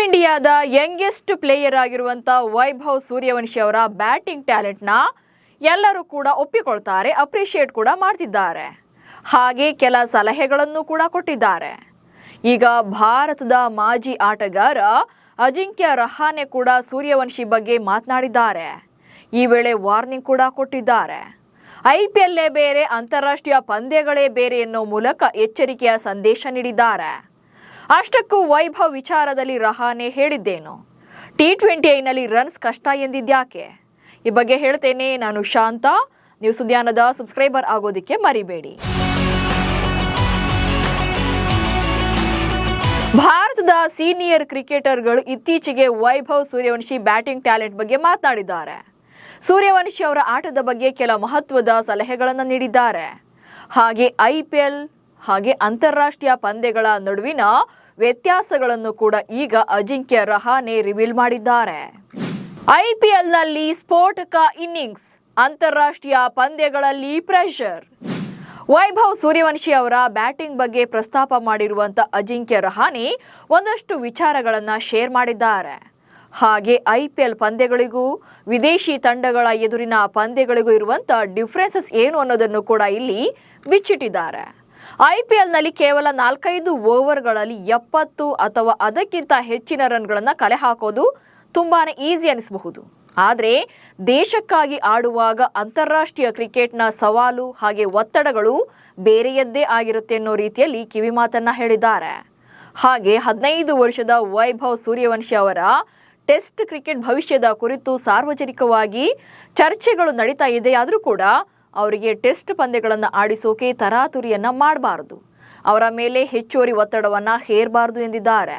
ಇಂಡಿಯಾದ youngest player ಆಗಿರುವಂತ ವೈಭವ್ ಸೂರ್ಯವಂಶಿ ಅವರ ಬ್ಯಾಟಿಂಗ್ ಟ್ಯಾಲೆಂಟ್ನ ಎಲ್ಲರೂ ಕೂಡ ಒಪ್ಪಿಕೊಳ್ತಾರೆ, ಅಪ್ರಿಷಿಯೇಟ್ ಕೂಡ ಮಾಡ್ತಿದ್ದಾರೆ. ಹಾಗೆ ಕೆಲ ಸಲಹೆಗಳನ್ನು ಕೂಡ ಕೊಟ್ಟಿದ್ದಾರೆ. ಈಗ ಭಾರತದ ಮಾಜಿ ಆಟಗಾರ ಅಜಿಂಕ್ಯ ರಹಾನೆ ಕೂಡ ಸೂರ್ಯವಂಶಿ ಬಗ್ಗೆ ಮಾತನಾಡಿದ್ದಾರೆ. ಈ ವೇಳೆ ವಾರ್ನಿಂಗ್ ಕೂಡ ಕೊಟ್ಟಿದ್ದಾರೆ. IPL ಬೇರೆ, ಅಂತಾರಾಷ್ಟ್ರೀಯ ಪಂದ್ಯಗಳೇ ಬೇರೆ ಎನ್ನುವ ಮೂಲಕ ಎಚ್ಚರಿಕೆಯ ಸಂದೇಶ ನೀಡಿದ್ದಾರೆ. ಅಷ್ಟಕ್ಕೂ ವೈಭವ್ ವಿಚಾರದಲ್ಲಿ ರಹಾನೆ ಹೇಳಿದ್ದೇನು? T20ನಲ್ಲಿ ರನ್ಸ್ ಕಷ್ಟ ಎಂದಿದ್ಯಾಕೆ? ಈ ಬಗ್ಗೆ ಹೇಳ್ತೇನೆ. ನಾನು ಶಾಂತ. ನೀವು ಸುದ್ಯಾನದ ಸಬ್ಸ್ಕ್ರೈಬರ್ ಆಗೋದಕ್ಕೆ ಮರಿಬೇಡಿ. ಭಾರತದ ಸೀನಿಯರ್ ಕ್ರಿಕೆಟರ್ಗಳು ಇತ್ತೀಚೆಗೆ ವೈಭವ್ ಸೂರ್ಯವಂಶಿ ಬ್ಯಾಟಿಂಗ್ ಟ್ಯಾಲೆಂಟ್ ಬಗ್ಗೆ ಮಾತನಾಡಿದ್ದಾರೆ. ಸೂರ್ಯವಂಶಿ ಅವರ ಆಟದ ಬಗ್ಗೆ ಕೆಲ ಮಹತ್ವದ ಸಲಹೆಗಳನ್ನು ನೀಡಿದ್ದಾರೆ. ಹಾಗೆ IPL ಹಾಗೆ ಅಂತಾರಾಷ್ಟ್ರೀಯ ಪಂದ್ಯಗಳ ನಡುವಿನ ವ್ಯತ್ಯಾಸಗಳನ್ನು ಕೂಡ ಈಗ ಅಜಿಂಕ್ಯ ರಹಾನೆ ರಿವೀಲ್ ಮಾಡಿದ್ದಾರೆ. IPLನಲ್ಲಿ ಸ್ಫೋಟಕ ಇನ್ನಿಂಗ್ಸ್, ಅಂತಾರಾಷ್ಟ್ರೀಯ ಪಂದ್ಯಗಳಲ್ಲಿ ಪ್ರೆಷರ್. ವೈಭವ್ ಸೂರ್ಯವಂಶಿ ಅವರ ಬ್ಯಾಟಿಂಗ್ ಬಗ್ಗೆ ಪ್ರಸ್ತಾಪ ಮಾಡಿರುವಂಥ ಅಜಿಂಕ್ಯ ರಹಾನೆ ಒಂದಷ್ಟು ವಿಚಾರಗಳನ್ನು ಶೇರ್ ಮಾಡಿದ್ದಾರೆ. ಹಾಗೆ IPL ಪಂದ್ಯಗಳಿಗೂ ವಿದೇಶಿ ತಂಡಗಳ ಎದುರಿನ ಪಂದ್ಯಗಳಿಗೂ ಇರುವಂಥ ಡಿಫ್ರೆನ್ಸಸ್ ಏನು ಅನ್ನೋದನ್ನು ಕೂಡ ಇಲ್ಲಿ ಬಿಚ್ಚಿಟ್ಟಿದ್ದಾರೆ. IPLನಲ್ಲಿ ಕೇವಲ 4-5 ಓವರ್ಗಳಲ್ಲಿ 70 ಅಥವಾ ಅದಕ್ಕಿಂತ ಹೆಚ್ಚಿನ ರನ್ಗಳನ್ನು ಕಲೆ ಹಾಕೋದು ತುಂಬಾನೇ ಈಸಿ ಅನಿಸಬಹುದು. ಆದರೆ ದೇಶಕ್ಕಾಗಿ ಆಡುವಾಗ ಅಂತಾರಾಷ್ಟ್ರೀಯ ಕ್ರಿಕೆಟ್ನ ಸವಾಲು ಹಾಗೆ ಒತ್ತಡಗಳು ಬೇರೆಯದ್ದೇ ಆಗಿರುತ್ತೆ ಅನ್ನೋ ರೀತಿಯಲ್ಲಿ ಕಿವಿಮಾತನ್ನ ಹೇಳಿದ್ದಾರೆ. ಹಾಗೆ 15 ವರ್ಷದ ವೈಭವ್ ಸೂರ್ಯವಂಶಿ ಅವರ ಟೆಸ್ಟ್ ಕ್ರಿಕೆಟ್ ಭವಿಷ್ಯದ ಕುರಿತು ಸಾರ್ವಜನಿಕವಾಗಿ ಚರ್ಚೆಗಳು ನಡೀತಾ ಇದೆ. ಆದರೂ ಕೂಡ ಅವರಿಗೆ ಟೆಸ್ಟ್ ಪಂದ್ಯಗಳನ್ನು ಆಡಿಸೋಕೆ ತರಾತುರಿಯನ್ನ ಮಾಡಬಾರದು, ಅವರ ಮೇಲೆ ಹೆಚ್ಚುವರಿ ಒತ್ತಡವನ್ನು ಹೇರಬಾರದು ಎಂದಿದ್ದಾರೆ.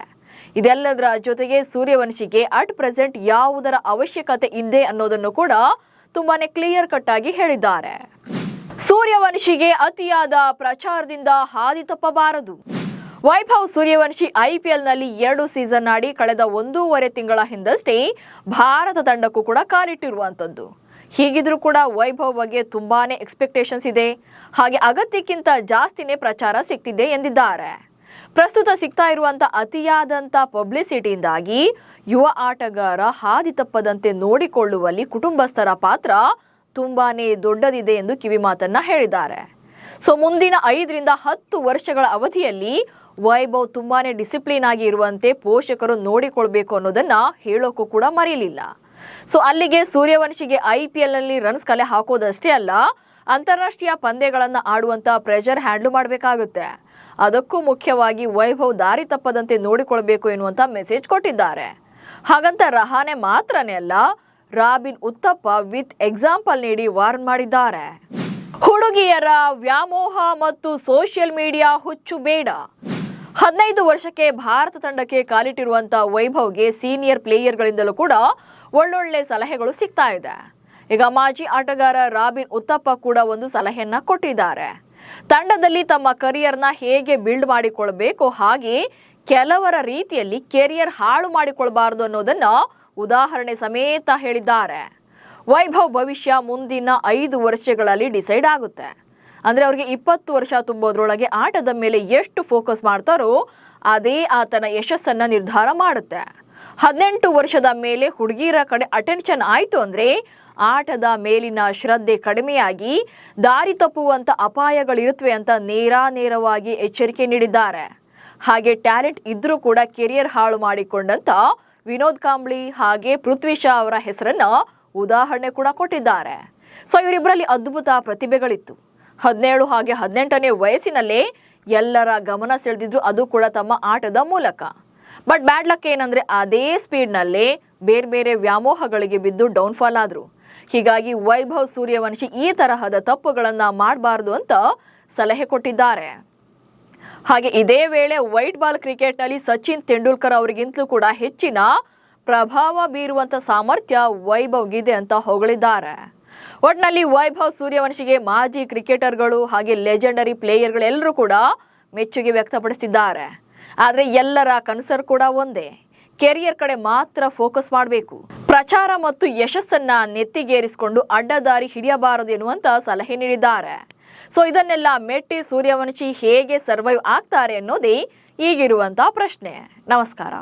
ಇದೆಲ್ಲದರ ಜೊತೆಗೆ ಸೂರ್ಯವಂಶಿಗೆ ಅಟ್ ಪ್ರೆಸೆಂಟ್ ಯಾವುದರ ಅವಶ್ಯಕತೆ ಇದೆ ಅನ್ನೋದನ್ನು ಕೂಡ ತುಂಬಾನೇ ಕ್ಲಿಯರ್ ಕಟ್ ಆಗಿ ಹೇಳಿದ್ದಾರೆ. ಸೂರ್ಯವಂಶಿಗೆ ಅತಿಯಾದ ಪ್ರಚಾರದಿಂದ ಹಾದಿ ತಪ್ಪಬಾರದು. ವೈಭವ್ ಸೂರ್ಯವಂಶಿ IPLನಲ್ಲಿ 2 ಸೀಸನ್ ಆಡಿ ಕಳೆದ 1.5 ತಿಂಗಳ ಹಿಂದಷ್ಟೇ ಭಾರತ ತಂಡಕ್ಕೂ ಕೂಡ ಕಾಲಿಟ್ಟಿರುವಂಥದ್ದು. ಹೀಗಿದ್ರೂ ಕೂಡ ವೈಭವ್ ಬಗ್ಗೆ ತುಂಬಾನೇ ಎಕ್ಸ್ಪೆಕ್ಟೇಷನ್ಸ್ ಇದೆ. ಹಾಗೆ ಅಗತ್ಯಕ್ಕಿಂತ ಜಾಸ್ತಿನೇ ಪ್ರಚಾರ ಸಿಗ್ತಿದೆ ಎಂದಿದ್ದಾರೆ. ಪ್ರಸ್ತುತ ಸಿಗ್ತಾ ಇರುವಂತ ಅತಿಯಾದಂಥ ಪಬ್ಲಿಸಿಟಿಯಿಂದಾಗಿ ಯುವ ಆಟಗಾರ ಹಾದಿ ತಪ್ಪದಂತೆ ನೋಡಿಕೊಳ್ಳುವಲ್ಲಿ ಕುಟುಂಬಸ್ಥರ ಪಾತ್ರ ತುಂಬಾನೇ ದೊಡ್ಡದಿದೆ ಎಂದು ಕಿವಿಮಾತನ್ನ ಹೇಳಿದ್ದಾರೆ. ಮುಂದಿನ 5ರಿಂದ 10 ವರ್ಷಗಳ ಅವಧಿಯಲ್ಲಿ ವೈಭವ್ ತುಂಬಾನೇ ಡಿಸಿಪ್ಲಿನ್ ಆಗಿ ಇರುವಂತೆ ಪೋಷಕರು ನೋಡಿಕೊಳ್ಬೇಕು ಅನ್ನೋದನ್ನ ಹೇಳೋಕ್ಕೂ ಕೂಡ ಮರೆಯಲಿಲ್ಲ. ಅಲ್ಲಿಗೆ ಸೂರ್ಯವಂಶಿಗೆ IPLನಲ್ಲಿ ರನ್ಸ್ ಕಲೆ ಹಾಕೋದಷ್ಟೇ ಅಲ್ಲ, ಅಂತಾರಾಷ್ಟ್ರೀಯ ಪಂದ್ಯಗಳನ್ನು ಆಡುವಂತ ಪ್ರೆಷರ್ ಹ್ಯಾಂಡಲ್ ಮಾಡಬೇಕಾಗುತ್ತೆ. ಅದಕ್ಕೂ ಮುಖ್ಯವಾಗಿ ವೈಭವ್ ದಾರಿ ತಪ್ಪದಂತೆ ನೋಡಿಕೊಳ್ಬೇಕು ಎನ್ನುವಂತ ಮೆಸೇಜ್ ಕೊಟ್ಟಿದ್ದಾರೆ. ಹಾಗಂತ ರಹಾನೆ ಮಾತ್ರನೇ ಅಲ್ಲ, ರಾಬಿನ್ ಉತ್ತಪ್ಪ ವಿತ್ ಎಕ್ಸಾಂಪಲ್ ನೀಡಿ ವಾರ್ನ್ ಮಾಡಿದ್ದಾರೆ. ಹುಡುಗಿಯರ ವ್ಯಾಮೋಹ ಮತ್ತು ಸೋಷಿಯಲ್ ಮೀಡಿಯಾ ಹುಚ್ಚು ಬೇಡ. 15 ವರ್ಷಕ್ಕೆ ಭಾರತ ತಂಡಕ್ಕೆ ಕಾಲಿಟ್ಟಿರುವಂತ ವೈಭವ್ಗೆ ಸೀನಿಯರ್ ಪ್ಲೇಯರ್ಗಳಿಂದಲೂ ಕೂಡ ಒಳ್ಳೊಳ್ಳೆ ಸಲಹೆಗಳು ಸಿಗ್ತಾ ಇದೆ. ಈಗ ಮಾಜಿ ಆಟಗಾರ ರಾಬಿನ್ ಉತ್ತಪ್ಪ ಕೂಡ ಒಂದು ಸಲಹೆಯನ್ನ ಕೊಟ್ಟಿದ್ದಾರೆ. ತಂಡದಲ್ಲಿ ತಮ್ಮ ಕರಿಯರ್ನ ಹೇಗೆ ಬಿಲ್ಡ್ ಮಾಡಿಕೊಳ್ಬೇಕು, ಹಾಗೆ ಕೆಲವರ ರೀತಿಯಲ್ಲಿ ಕೆರಿಯರ್ ಹಾಳು ಮಾಡಿಕೊಳ್ಬಾರದು ಅನ್ನೋದನ್ನ ಉದಾಹರಣೆ ಸಮೇತ ಹೇಳಿದ್ದಾರೆ. ವೈಭವ್ ಭವಿಷ್ಯ ಮುಂದಿನ 5 ವರ್ಷಗಳಲ್ಲಿ ಡಿಸೈಡ್ ಆಗುತ್ತೆ. ಅಂದ್ರೆ ಅವ್ರಿಗೆ 20 ವರ್ಷ ತುಂಬೋದ್ರೊಳಗೆ ಆಟದ ಮೇಲೆ ಎಷ್ಟು ಫೋಕಸ್ ಮಾಡ್ತಾರೋ ಅದೇ ಆತನ ಯಶಸ್ಸನ್ನ ನಿರ್ಧಾರ ಮಾಡುತ್ತೆ. 18 ವರ್ಷದ ಮೇಲೆ ಹುಡುಗಿಯರ ಕಡೆ ಅಟೆನ್ಷನ್ ಆಯಿತು ಅಂದರೆ ಆಟದ ಮೇಲಿನ ಶ್ರದ್ಧೆ ಕಡಿಮೆಯಾಗಿ ದಾರಿ ತಪ್ಪುವಂಥ ಅಪಾಯಗಳಿರುತ್ತವೆ ಅಂತ ನೇರವಾಗಿ ಎಚ್ಚರಿಕೆ ನೀಡಿದ್ದಾರೆ. ಹಾಗೆ ಟ್ಯಾಲೆಂಟ್ ಇದ್ರೂ ಕೂಡ ಕೆರಿಯರ್ ಹಾಳು ಮಾಡಿಕೊಂಡಂತ ವಿನೋದ್ ಕಾಂಬ್ಳಿ ಹಾಗೆ ಪೃಥ್ವಿ ಶಾ ಅವರ ಹೆಸರನ್ನ ಉದಾಹರಣೆ ಕೂಡ ಕೊಟ್ಟಿದ್ದಾರೆ. ಇವರಿಬ್ಬರಲ್ಲಿ ಅದ್ಭುತ ಪ್ರತಿಭೆಗಳಿತ್ತು. 17 ಹಾಗೆ 18ನೇ ವಯಸ್ಸಿನಲ್ಲೇ ಎಲ್ಲರ ಗಮನ ಸೆಳೆದಿದ್ರು, ಅದು ಕೂಡ ತಮ್ಮ ಆಟದ ಮೂಲಕ. ಬಟ್ ಬ್ಯಾಡ್ ಲಕ್ ಏನಂದ್ರೆ ಅದೇ ಸ್ಪೀಡ್ನಲ್ಲೇ ಬೇರೆ ವ್ಯಾಮೋಹಗಳಿಗೆ ಬಿದ್ದು ಡೌನ್ಫಾಲ್ ಆದ್ರು. ಹೀಗಾಗಿ ವೈಭವ್ ಸೂರ್ಯವಂಶಿ ಈ ತರಹದ ತಪ್ಪುಗಳನ್ನ ಮಾಡಬಾರದು ಅಂತ ಸಲಹೆ ಕೊಟ್ಟಿದ್ದಾರೆ. ಹಾಗೆ ಇದೇ ವೇಳೆ ವೈಟ್ ಬಾಲ್ ಕ್ರಿಕೆಟ್ನಲ್ಲಿ ಸಚಿನ್ ತೆಂಡೂಲ್ಕರ್ ಅವರಿಗಿಂತಲೂ ಕೂಡ ಹೆಚ್ಚಿನ ಪ್ರಭಾವ ಬೀರುವಂತ ಸಾಮರ್ಥ್ಯ ವೈಭವ್ಗಿದೆ ಅಂತ ಹೊಗಳಿದ್ದಾರೆ. ಒಟ್ನಲ್ಲಿ ವೈಭವ್ ಸೂರ್ಯವಂಶಿಗೆ ಮಾಜಿ ಕ್ರಿಕೆಟರ್ಗಳು ಹಾಗೆ ಲೆಜೆಂಡರಿ ಪ್ಲೇಯರ್ಗಳೆಲ್ಲರೂ ಕೂಡ ಮೆಚ್ಚುಗೆ ವ್ಯಕ್ತಪಡಿಸಿದ್ದಾರೆ. ಆದರೆ ಎಲ್ಲರ ಕನಸರು ಕೂಡ ಒಂದೇ, ಕೆರಿಯರ್ ಕಡೆ ಮಾತ್ರ ಫೋಕಸ್ ಮಾಡಬೇಕು. ಪ್ರಚಾರ ಮತ್ತು ಯಶಸ್ಸನ್ನ ನೆತ್ತಿಗೇರಿಸಿಕೊಂಡು ಅಡ್ಡದಾರಿ ಹಿಡಿಯಬಾರದು ಎನ್ನುವಂತ ಸಲಹೆ ನೀಡಿದ್ದಾರೆ. ಇದನ್ನೆಲ್ಲ ಮೆಟ್ಟಿ ಸೂರ್ಯವಂಶಿ ಹೇಗೆ ಸರ್ವೈವ್ ಆಗ್ತಾರೆ ಅನ್ನೋದೇ ಈಗಿರುವಂತ ಪ್ರಶ್ನೆ. ನಮಸ್ಕಾರ.